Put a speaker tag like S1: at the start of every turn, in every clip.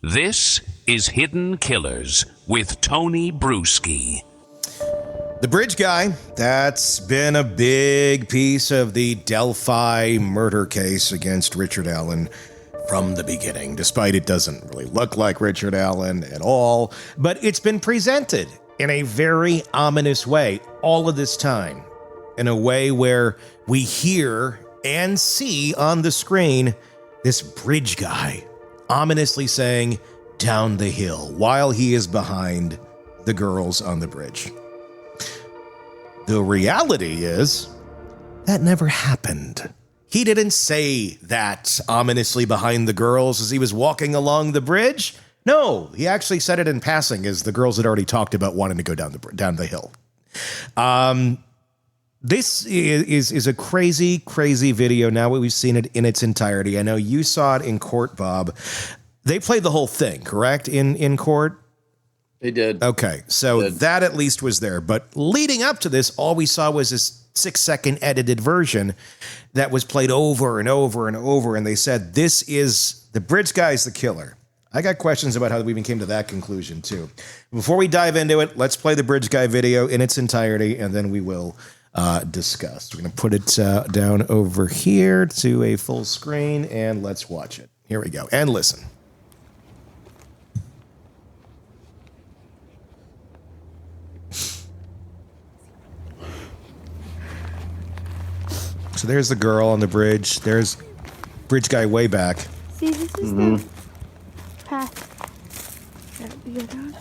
S1: This is Hidden Killers with Tony Bruschi.
S2: The bridge guy, that's been a big piece of the Delphi murder case against Richard Allen from the beginning, despite it doesn't really look like Richard Allen at all. But it's been presented in a very ominous way all of this time, in a way where we hear and see on the screen this bridge guy ominously saying, "Down the hill," while he is behind the girls on the bridge. The reality is that never happened. He didn't say that ominously behind the girls as he was walking along the bridge. No, he actually said it in passing, as the girls had already talked about wanting to go down the hill. This is a crazy, crazy video. Now we've seen it in its entirety. I know you saw it in court, Bob. They played the whole thing, correct? In court?
S3: They did.
S2: Okay, so that at least was there. But leading up to this, all we saw was this 6-second edited version that was played over and over and over. And they said, this is the bridge guy's the killer. I got questions about how we even came to that conclusion, too. Before we dive into it, let's play the bridge guy video in its entirety, and then we will discuss. We're going to put it down over here to a full screen, and let's watch it. Here we go. And listen. So there's the girl on the bridge. There's bridge guy way back.
S4: See, this is the path that we go down.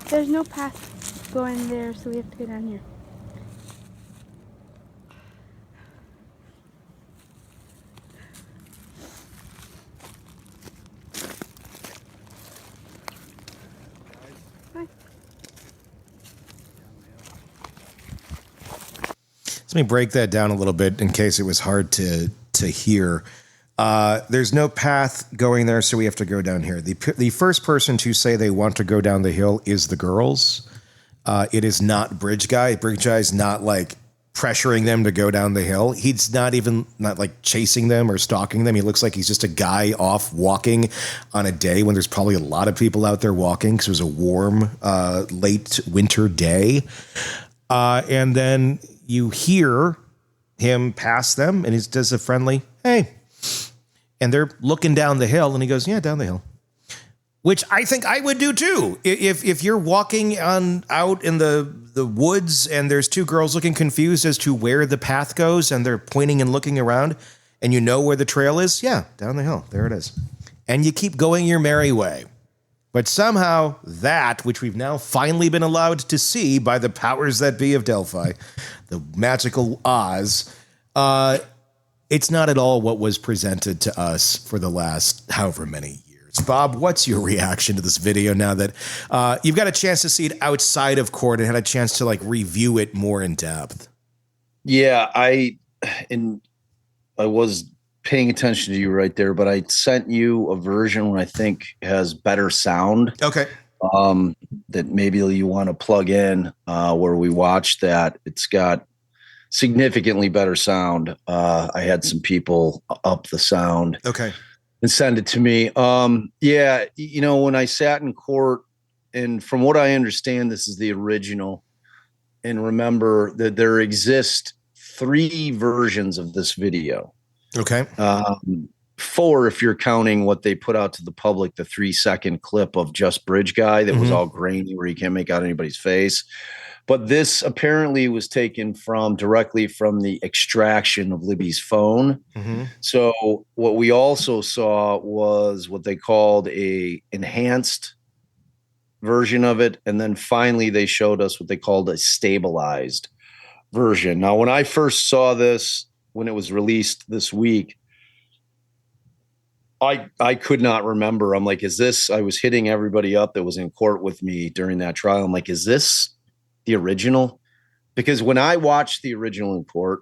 S4: There's no path going there, so we have to go down here.
S2: Let me break that down a little bit in case it was hard to hear. There's no path going there, so we have to go down here. The first person to say they want to go down the hill is the girls. It is not Bridge Guy. Bridge Guy is not like pressuring them to go down the hill. He's not like chasing them or stalking them. He looks like he's just a guy off walking on a day when there's probably a lot of people out there walking because it was a warm, late winter day. And then you hear him pass them, and he does a friendly, "Hey." And they're looking down the hill, and he goes, "Yeah, down the hill." Which I think I would do too. If you're walking out in the woods and there's two girls looking confused as to where the path goes, and they're pointing and looking around, and you know where the trail is, yeah, down the hill. There it is. And you keep going your merry way. But somehow that, which we've now finally been allowed to see by the powers that be of Delphi, the magical Oz, it's not at all what was presented to us for the last however many years. Bob, what's your reaction to this video now that you've got a chance to see it outside of court and had a chance to like review it more in depth?
S3: Yeah, I was paying attention to you right there, but I sent you a version I think has better sound.
S2: Okay.
S3: That maybe you want to plug in where we watched that. It's got significantly better sound. I had some people up the sound.
S2: Okay.
S3: And send it to me. Yeah, when I sat in court, and from what I understand, this is the original. And remember that there exist 3 versions of this video.
S2: Okay.
S3: 4 if you're counting what they put out to the public, the 3-second clip of just Bridge Guy that was all grainy where you can't make out anybody's face. But this apparently was taken directly from the extraction of Libby's phone. So what we also saw was what they called a enhanced version of it. And then finally they showed us what they called a stabilized version. Now, when I first saw this, when it was released this week, I could not remember. I'm like, I was hitting everybody up that was in court with me during that trial. I'm like, is this the original? Because when I watched the original in court,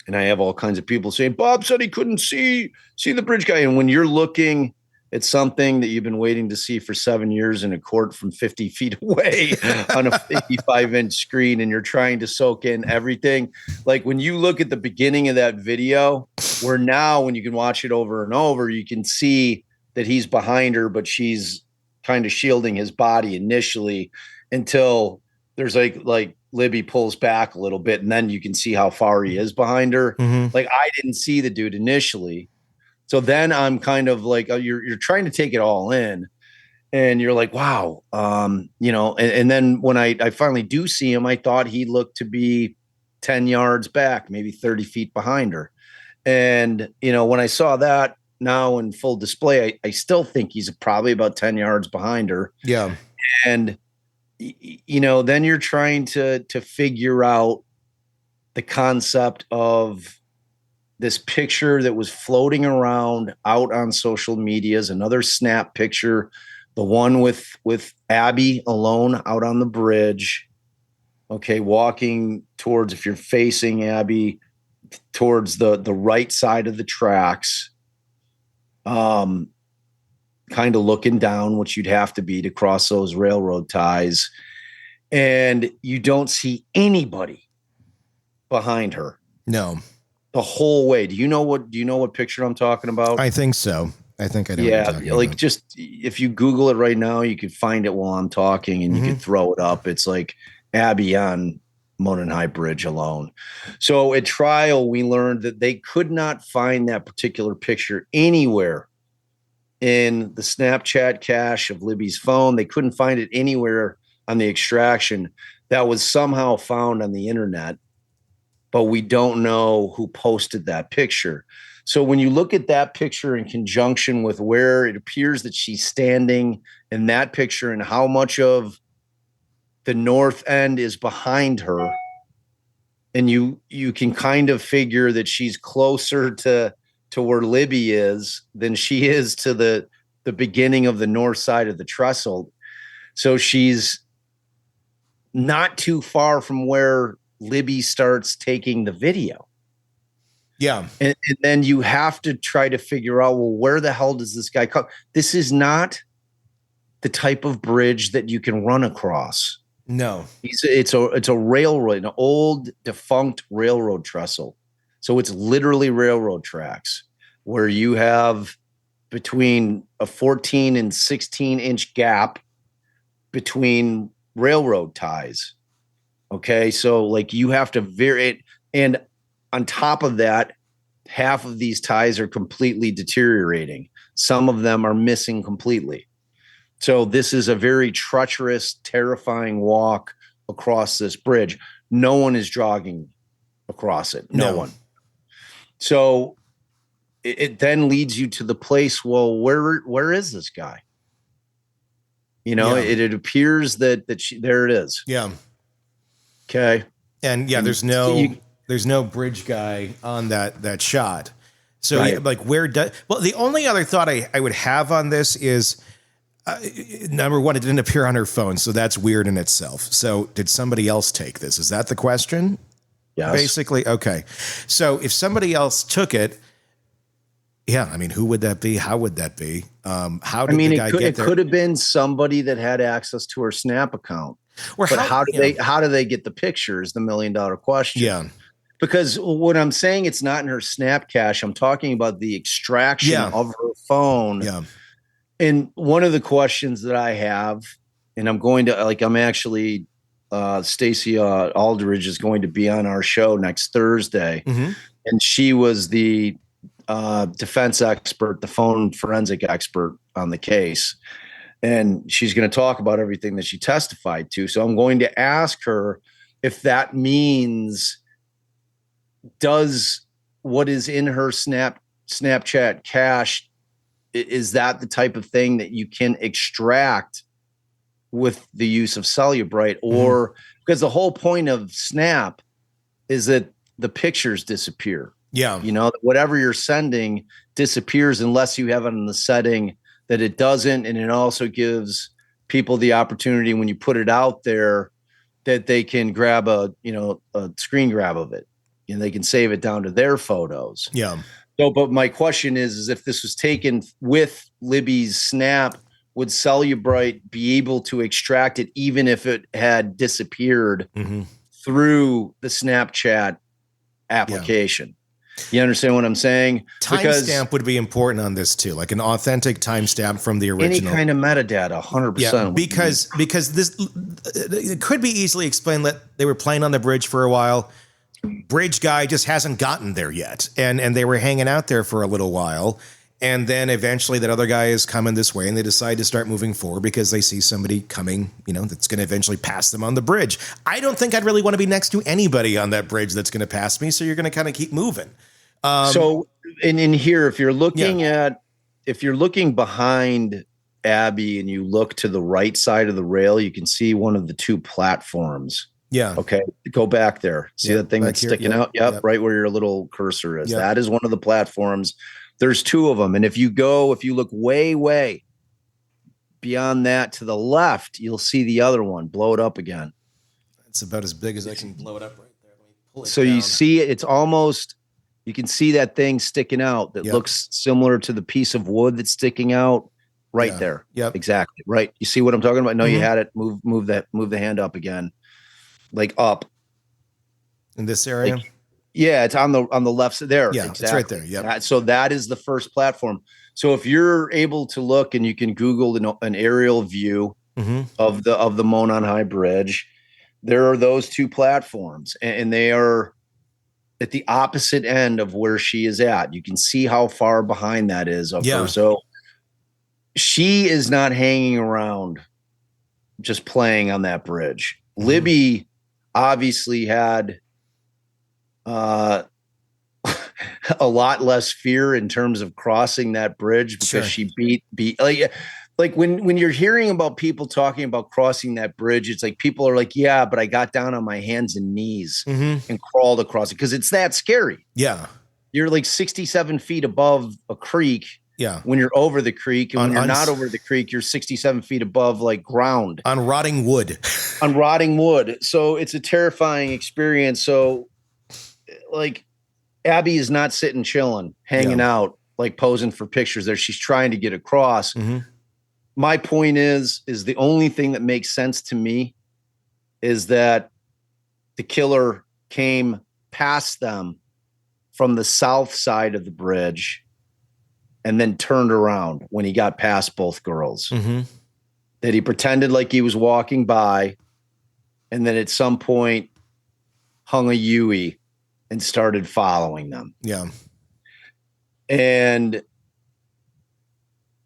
S3: and I have all kinds of people saying, Bob said he couldn't see the Bridge Guy. And when you're looking It's something that you've been waiting to see for 7 years in a court from 50 feet away on a 55-inch screen, and you're trying to soak in everything. Like when you look at the beginning of that video, where now when you can watch it over and over, you can see that he's behind her, but she's kind of shielding his body initially until there's like Libby pulls back a little bit, and then you can see how far he is behind her.
S2: Mm-hmm.
S3: Like I didn't see the dude initially. So then I'm kind of like, you're trying to take it all in, and you're like, wow, and then when I finally do see him, I thought he looked to be 10 yards back, maybe 30 feet behind her. And, when I saw that now in full display, I still think he's probably about 10 yards behind her.
S2: Yeah.
S3: And, then you're trying to figure out the concept of this picture that was floating around out on social media is another snap picture, the one with Abby alone out on the bridge. Okay, walking towards, if you're facing Abby, towards the right side of the tracks, kind of looking down, which you'd have to be to cross those railroad ties, and you don't see anybody behind her.
S2: No.
S3: The whole way. Do you know what picture I'm talking about?
S2: I think so. I think I know.
S3: Yeah,
S2: what you're talking
S3: like
S2: about.
S3: just if you Google it right now, you can find it while I'm talking, and you can throw it up. It's like Abby on Monon High Bridge alone. So at trial, we learned that they could not find that particular picture anywhere in the Snapchat cache of Libby's phone. They couldn't find it anywhere on the extraction. That was somehow found on the internet, but we don't know who posted that picture. So when you look at that picture in conjunction with where it appears that she's standing in that picture and how much of the north end is behind her, and you can kind of figure that she's closer to where Libby is than she is to the beginning of the north side of the trestle. So she's not too far from where Libby starts taking the video.
S2: Yeah.
S3: And then you have to try to figure out, well, where the hell does this guy come? This is not the type of bridge that you can run across.
S2: No.
S3: It's a railroad, an old defunct railroad trestle. So it's literally railroad tracks where you have between a 14 and 16-inch gap between railroad ties. Okay, so like you have to vary it, and on top of that, half of these ties are completely deteriorating. Some of them are missing completely. So this is a very treacherous, terrifying walk across this bridge. No one is jogging across it. No one. So it then leads you to the place, well, where is this guy? It appears that there it is.
S2: Yeah.
S3: Okay.
S2: And yeah, there's no bridge guy on that shot. So
S3: Right.
S2: the only other thought I would have on this is, number one, it didn't appear on her phone. So that's weird in itself. So did somebody else take this? Is that the question?
S3: Yes.
S2: Basically. Okay. So if somebody else took it, yeah, I mean, who would that be? How would that be? How did the guy get there?
S3: It could have been somebody that had access to her Snap account.
S2: Or
S3: but how do they get the picture is the $1 million question.
S2: Yeah.
S3: Because when I'm saying it's not in her Snap cache, I'm talking about the extraction of her phone.
S2: Yeah.
S3: And one of the questions that I have, and I'm actually Stacey Aldridge is going to be on our show next Thursday.
S2: Mm-hmm.
S3: And she was the defense expert, the phone forensic expert on the case. And she's going to talk about everything that she testified to. So I'm going to ask her if that means, does what is in her Snapchat cache, is that the type of thing that you can extract with the use of Cellubrite? Or because the whole point of Snap is that the pictures disappear.
S2: Yeah.
S3: Whatever you're sending disappears unless you have it in the setting that it doesn't. And it also gives people the opportunity when you put it out there that they can grab a screen grab of it, and they can save it down to their photos.
S2: Yeah.
S3: So, but my question is if this was taken with Libby's snap, would Cellubrite be able to extract it even if it had disappeared through the Snapchat application? You understand what I'm saying?
S2: Timestamp would be important on this too, like an authentic timestamp from the original.
S3: Any kind of metadata, 100%.
S2: Yeah, because this it could be easily explained that they were playing on the bridge for a while. Bridge guy just hasn't gotten there yet, and they were hanging out there for a little while, and then eventually that other guy is coming this way, and they decide to start moving forward because they see somebody coming, that's going to eventually pass them on the bridge. I don't think I'd really want to be next to anybody on that bridge that's going to pass me, so you're going to kind of keep moving.
S3: So in here, if you're looking behind Abby and you look to the right side of the rail, you can see one of the two platforms.
S2: Yeah.
S3: Okay. Go back there. See that thing that's sticking out? Yep. Right where your little cursor is. Yep. That is one of the platforms. There's two of them. And if you look way, way beyond that to the left, you'll see the other one. Blow it up again.
S2: It's about as big as I can blow it up right there. Let me pull it
S3: so down. You see it. It's almost, you can see that thing sticking out that looks similar to the piece of wood that's sticking out right there.
S2: Yep.
S3: Exactly. Right. You see what I'm talking about? No, you had it. Move the hand up again. Like up
S2: in this area.
S3: It's on the left side there.
S2: Yeah, exactly. It's right there. Yeah.
S3: So that is the first platform. So if you're able to look and you can Google an aerial view of the Monon High Bridge, there are those two platforms, and they are at the opposite end of where she is at. You can see how far behind that is of her. So she is not hanging around just playing on that bridge. Libby obviously had a lot less fear in terms of crossing that bridge because she beat like when you're hearing about people talking about crossing that bridge, it's like people are like, yeah, but I got down on my hands and knees and crawled across it because it's that scary.
S2: Yeah.
S3: You're like 67 feet above a creek.
S2: Yeah.
S3: When you're over the creek, and when you're not over the creek, you're 67 feet above like ground.
S2: On rotting wood.
S3: On rotting wood. So it's a terrifying experience. So like Abby is not sitting chilling, hanging out, like posing for pictures there. She's trying to get across. My point is the only thing that makes sense to me is that the killer came past them from the south side of the bridge and then turned around when he got past both girls. That he pretended like he was walking by, and then at some point hung a Yui and started following them.
S2: Yeah.
S3: And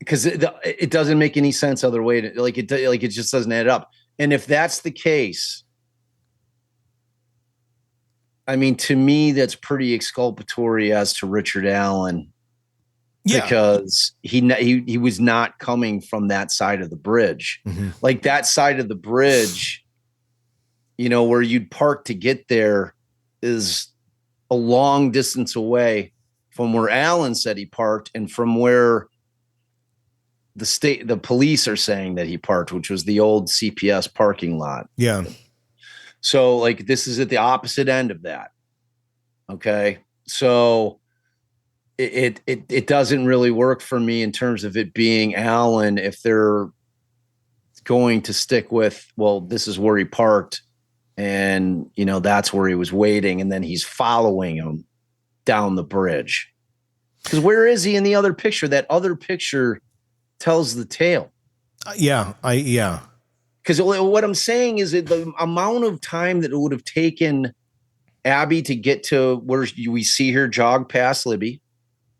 S3: because it doesn't make any sense other way to, it just doesn't add up. And if that's the case, I mean, to me, that's pretty exculpatory as to Richard Allen. Because he was not coming from that side of the bridge. Like that side of the bridge, where you'd park to get there is a long distance away from where Allen said he parked and from where the police are saying that he parked, which was the old CPS parking lot.
S2: Yeah.
S3: So like this is at the opposite end of that. Okay. So it doesn't really work for me in terms of it being Allen if they're going to stick with, well, this is where he parked and, that's where he was waiting. And then he's following him down the bridge. Because where is he in the other picture? That other picture tells the tale.
S2: Yeah.
S3: Because what I'm saying is that the amount of time that it would have taken Abby to get to where we see her jog past Libby,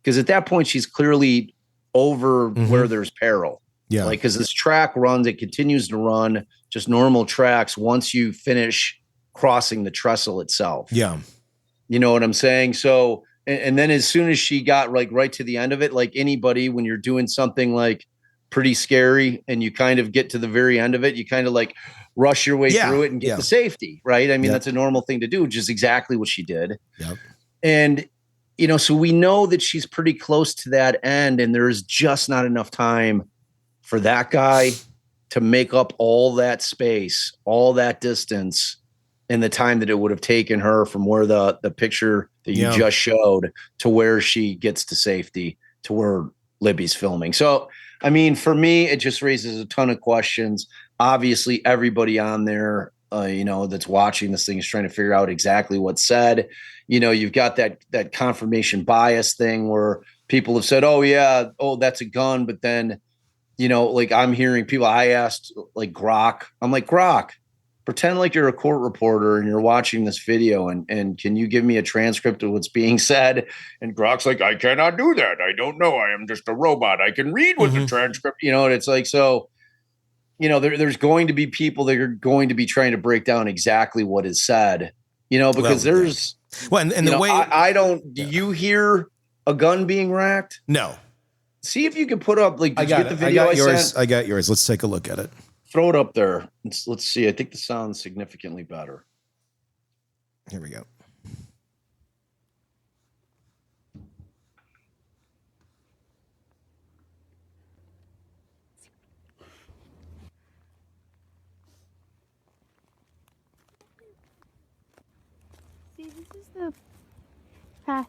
S3: because at that point she's clearly over where there's peril. Yeah. Like, because this track runs, it continues to run just normal tracks once you finish crossing the trestle itself.
S2: Yeah.
S3: You know what I'm saying? So, and then as soon as she got like right to the end of it, like anybody, when you're doing something like pretty scary and you kind of get to the very end of it, you kind of like rush your way through it and get to safety, right? I mean, that's a normal thing to do, which is exactly what she did.
S2: Yep.
S3: And, so we know that she's pretty close to that end, and there's just not enough time for that guy to make up all that space, all that distance in the time that it would have taken her from where the picture that you just showed to where she gets to safety, to where Libby's filming. So, I mean, for me, it just raises a ton of questions. Obviously, everybody on there, that's watching this thing is trying to figure out exactly what's said. You've got that confirmation bias thing where people have said, oh, that's a gun. But then, like I'm hearing people, I asked like Grok, I'm like, Grok, pretend like you're a court reporter and you're watching this video and can you give me a transcript of what's being said? And Grok's like, I cannot do that. I don't know. I am just a robot. I can read what the transcript, and it's like, so, there's going to be people that are going to be trying to break down exactly what is said, because there's,
S2: and the way
S3: I don't, do you hear a gun being racked?
S2: No.
S3: See if you can put up, like,
S2: I got
S3: the video
S2: I got yours.
S3: sent?
S2: I got yours. Let's take a look at it.
S3: Throw it up there. Let's see. I think the sound's significantly better.
S2: Here we go.
S4: See, this is the path.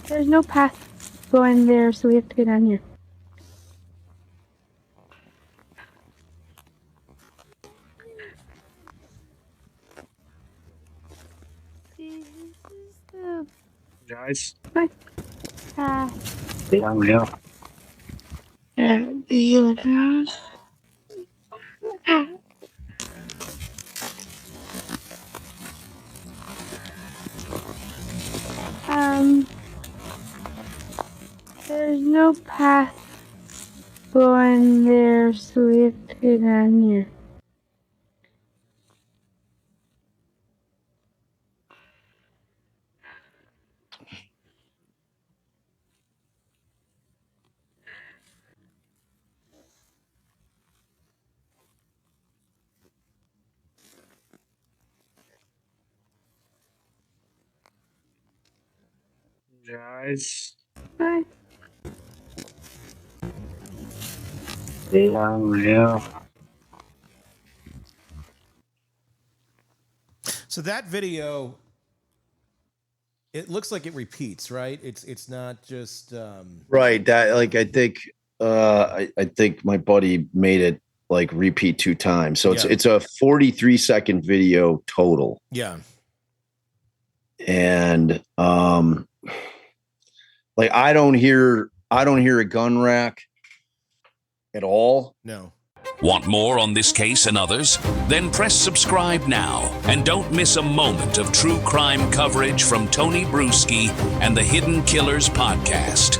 S4: There's no path going there, so we have to go down here. See, this is the
S5: Guys.
S4: path.
S5: Yeah.
S4: There's no path going there, so we have to go down here.
S5: Guys.
S4: Bye.
S5: Yeah.
S2: So that video, it looks like it repeats, right? It's not just
S3: Right. That, like, I think I think my buddy made it like repeat 2 times. So it's a 43-second video total.
S2: Yeah.
S3: And like I don't hear a gun rack at all.
S2: No.
S1: Want more on this case and others? Then press subscribe now and don't miss a moment of true crime coverage from Tony Bruschi and the Hidden Killers podcast.